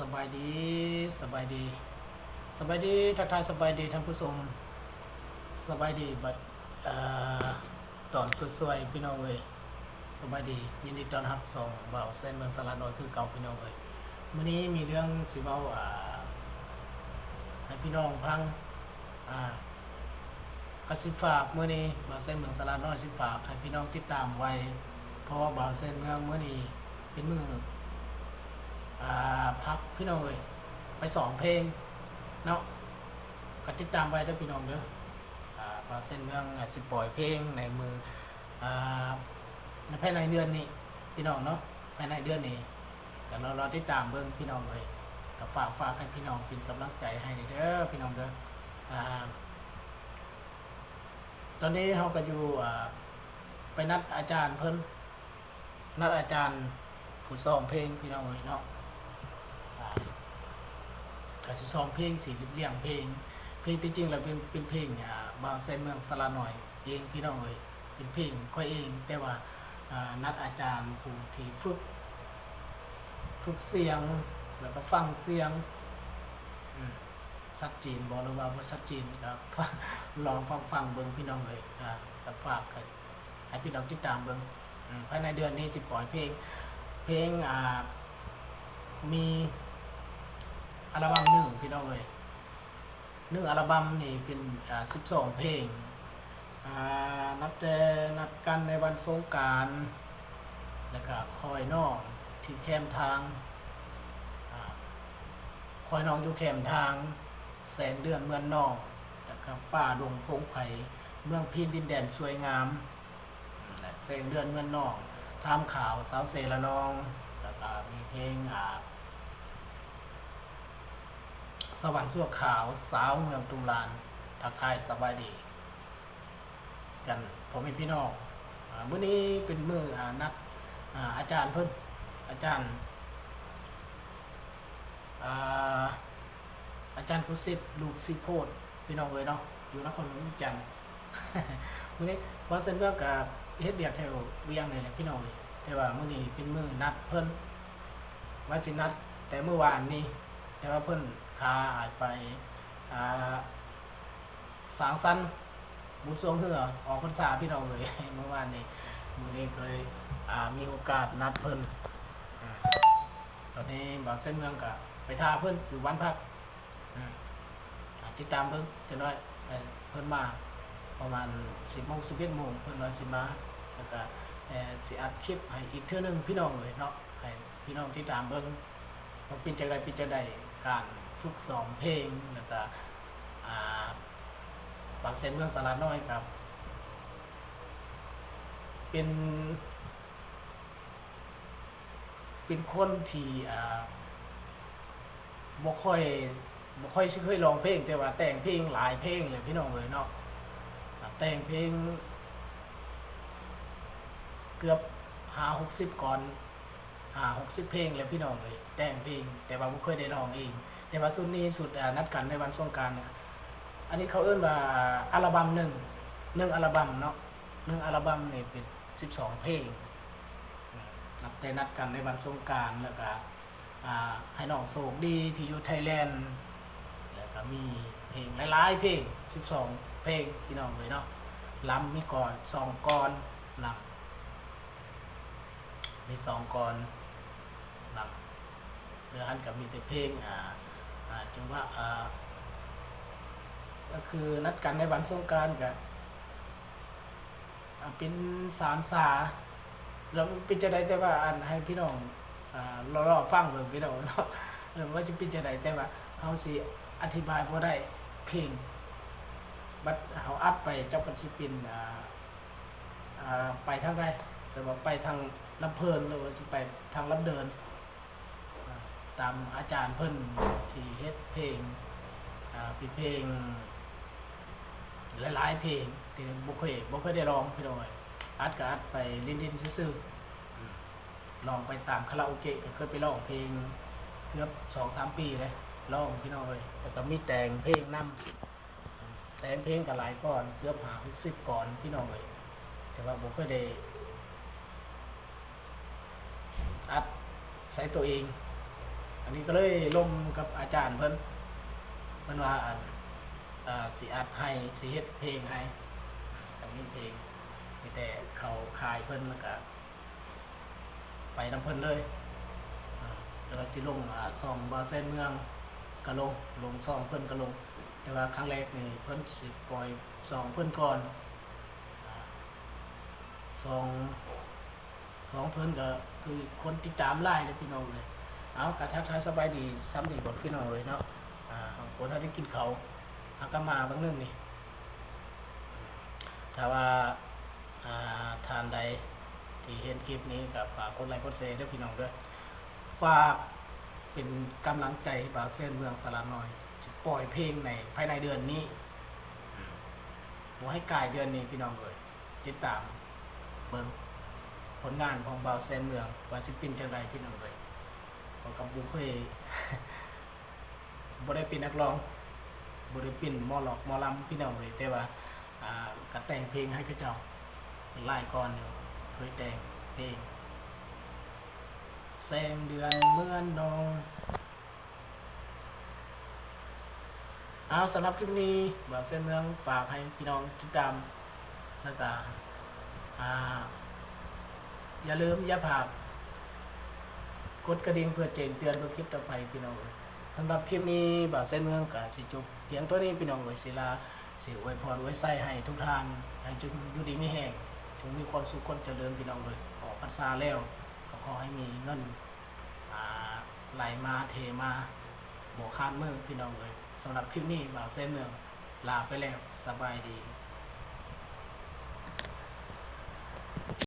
สบายดีสบายดีสบายดีทักทายสบายดีท่านผู้ชมสบายดีบัดเอ่อตอนสวยๆพี่น้องเอ้ยสบายดียินดีต้อนรับส่งบ่าวเส้นเมืองสลัดน้อยคือเก่าพี่น้องเอ้ยมื้อนี้มีเรื่องสิเว้าให้พี่น้องฟังอ่ากสิฝากมื้อนี้บ่าวเส้นเมืองสลัดน้อยสิฝากให้พี่น้องติดตามไว้เพราะว่าบ่าวเส้นเมืองมื้อนี้เป็นมื้อพักพี่น้องเอ้ยไปสองเพลงเนาะก็ติดตามไว้ด้วยพี่น้องเด้อพอเส้นเมืองสิปล่อยเพลงในมืออ่าภายในเดือนนี้พี่น้องเนาะภายในเดือนนี้ก็เราติดตามเบิ่งพี่น้องเลยก็ฝากให้พี่น้องเป็นกำลังใจให้เด้อพี่น้องเด้อตอนนี้เราก็อยู่ไปนัดอาจารย์เพิ่นนัดอาจารย์ผู้สอนเพลงพี่น้องเลยเนาะก็สิซ้อมเพลงสิเรียงเพลงที่จริงแล้วเป็นเพลงบางเส้นเมืองสระหน่อยเองพี่น้องเอ้ยเป็นเพลงค่อยเองแต่ว่านัดอาจารย์ผู้ที่ฝึกเสียงแล้วก็ฟังเสียงชัดเจนบ่หรือว่าบ่ชัดเจนก็ลองฟังเบิ่งพี่น้องเอ้ยก็ฝากให้พี่น้องติดตามเบิ่งภายในเดือนนี้สิปล่อยเพลงมีอัลบั้ม1พี่น้องเอ้ย1อัลบั้มนี่เป็น12เพลงนับแต่นัดกันในวันสงกรานต์แล้วก็คอยน้องที่แคมทางคอยน้องอยู่แคมทางแสงเดือนเมืองนอกแล้วก็ป่าดงพงไผ่เมืองพีนดินแดนสวยงามแสงเดือนเมืองนอกทามข่าวสาวเสละนองแล้วก็มีเพลงสวรรค์สั่วขาวสาวเมืองตุลานทักทายสบายดีกันผมเป็นพี่น้องมื้อนี้เป็นมื้อนัดอาจารย์เพิ่นอาจารย์อาจารย์กุศิษฐ์ลูกศิโพดพี่น้องเอ้ยเนาะอยู่นครหลวงจันทร์ มื้อนี้พอเสร็จแล้วก็เฮ็ดเวียกแถวเวียงนี่แหละพี่น้องเอ้ยแต่ว่ามื้อนี้เป็นมื้อนัดเพิ่นว่าสินัดแต่เมื่อวานนี้แต่ว่าเพิ่นพาไปสางสรรค์บุญสวงเหือออกพรรษาพี่น้องเลย เมื่อวานนี้มื้อนี้เลยมีโอกาสนัดเพิ่นตอนนี้บางเส้นเมืองก็ไปท่าเพิ่นอยู่บ้านพักติดตามเพิ่นจะน้อยเพิ่นมาประมาณ10 โมง 11 โมงเพิ่นว่าสิมาแล้วก็สิอัดคลิปให้อีกเทื่อนึงพี่น้องเลยเนาะให้พี่น้องติดตามเบิ่งว่าเป็นจังไดการฝึกซ้อมเพลงแล้วก็บางเส้นเมืองสาระน้อยครับเป็นคนที่บ่ค่อยเคยร้องเพลงแต่ว่าแต่งเพลงหลายเพลงเลยพี่น้องเลยเนาะแต่งเพลงเกือบ50-60ก่อน50-60เพลงเลยพี่น้องเลยแต่งเพลงแต่ว่าบ่เคยได้ร้องเองแต่ว่าสุดนี้สุดนัดกันในวันสงกรานต์อันนี้เขาเอิ้นว่าอัลบั้ม1อัลบั้มเนาะ1อัลบั้มนี่เป็น12เพลงนับแต่นัดกันในวันสงกรานต์แล้วก็ให้น้องโชคดีที่อยู่ไทยแลนด์แล้วก็มีเพลงหลายๆเพลง12เพลงพี่น้องเลยเนาะลำมีก่อน2ก่อนลำมี2ก่อนลำเรืออันก็มีแต่เพลงจังว่าก็คือนัดกันในวันสงกรานต์ก็เป็น3สาแล้วเป็นจังได๋แต่ว่าอันให้พี่น้องรอฟังเบิ่งพี่น้องเนาะว่าสิเป็นจังได๋แต่ว่าเฮาสิอธิบายบ่ได้เพลงบัดเฮาอัดไปจักมันสิเป็นไปทางใดแต่ว่าไปทางลำเพลินหรือว่าสิไปทางลำเดินตามอาจารย์เพิ่นที่เฮ็ดเพลงเป็นเพลงหลายๆเพลงที่บ่เคยได้ร้องพี่น้องอัดก็อัดไปลิ้นๆซื่อๆลองไปตามคาราโอเกะก็เคยไปร้องเพลงเกือบ 2-3 ปีเลยร้องพี่น้องแล้วก็มีแต่งเพลงนำแต่งเพลงก็หลายก่อนเกือบ50ก่อนพี่น้องแต่ว่าบ่เคยได้อัดใส่ตัวเอง อันนี้ก็เลยลมกับอาจารย์เพิ่นว่าสิอัดให้สิเฮ็ดเพลงให้ก็มีเพลงมีแต่เขาคายเพิ่นแล้วก็ไปนำเพิ่นเลยแล้วก็สิลงซองบ่าวแซ่นเมืองก็ลงซองเพิ่นก็ลงแต่ว่าครั้งแรกนี่เพิ่นสิปล่อยซองเพิ่นก่อนซองเพิ่นก็คือคนติดตามหลายเลยพี่น้องเลยเอากระทักทายสบายดีซ้ำดีกว่าพี่น้องเลยเนาะคนถ้าได้กินเขาก็มาบางเรื่องนี่ถ้าว่าทานใดที่เห็นคลิปนี้ก็ฝากกดไลค์กดแชร์ด้วยพี่น้องด้วยฝากเป็นกำลังใจบ่าวแซ่นเมืองสาระน้อยจะปล่อยเพลงในภายในเดือนนี้บ่ให้กายเดือนนี้พี่น้องเลยติดตามเบิ่งผลงานของบ่าวแซ่นเมืองว่าสิเป็นจังไดพี่น้องเลยผมกับบุเคย บ่ได้เป็นนักร้องบ่ได้เป็นหมอหลอกหมอลำพี่น้องเลยแต่ว่าก็แต่งเพลงให้เขาเจ้าหลายก่อนอยู่เคยแต่งเพลงแสงเดือนเหมือนนองเอาสำหรับคลิปนี้บ่าวแซ่นเมืองฝากให้พี่น้องติดตามแล้วก็อย่าลืมอย่าพลาดกดกระดิ่งเพื่อแจ้งเตือนเพื่อคลิปต่อไปพี่น้องสำหรับคลิปนี้บ่าวแซ่นเมืองก็สิจบเพียงตัวนี้พี่น้องศิลาสิอวยพรอวยไส้ให้ทุกทานให้จงอยู่ดีมีแห้งจงมีความสุขคนเจริญพี่น้องเลยออกพรรษาแล้วก็ขอให้มีเงินไหลมาเทมาบ่คาดมือพี่น้องเลยสำหรับคลิปนี้บ่าวแซ่นเมืองลาไปแล้วสบายดี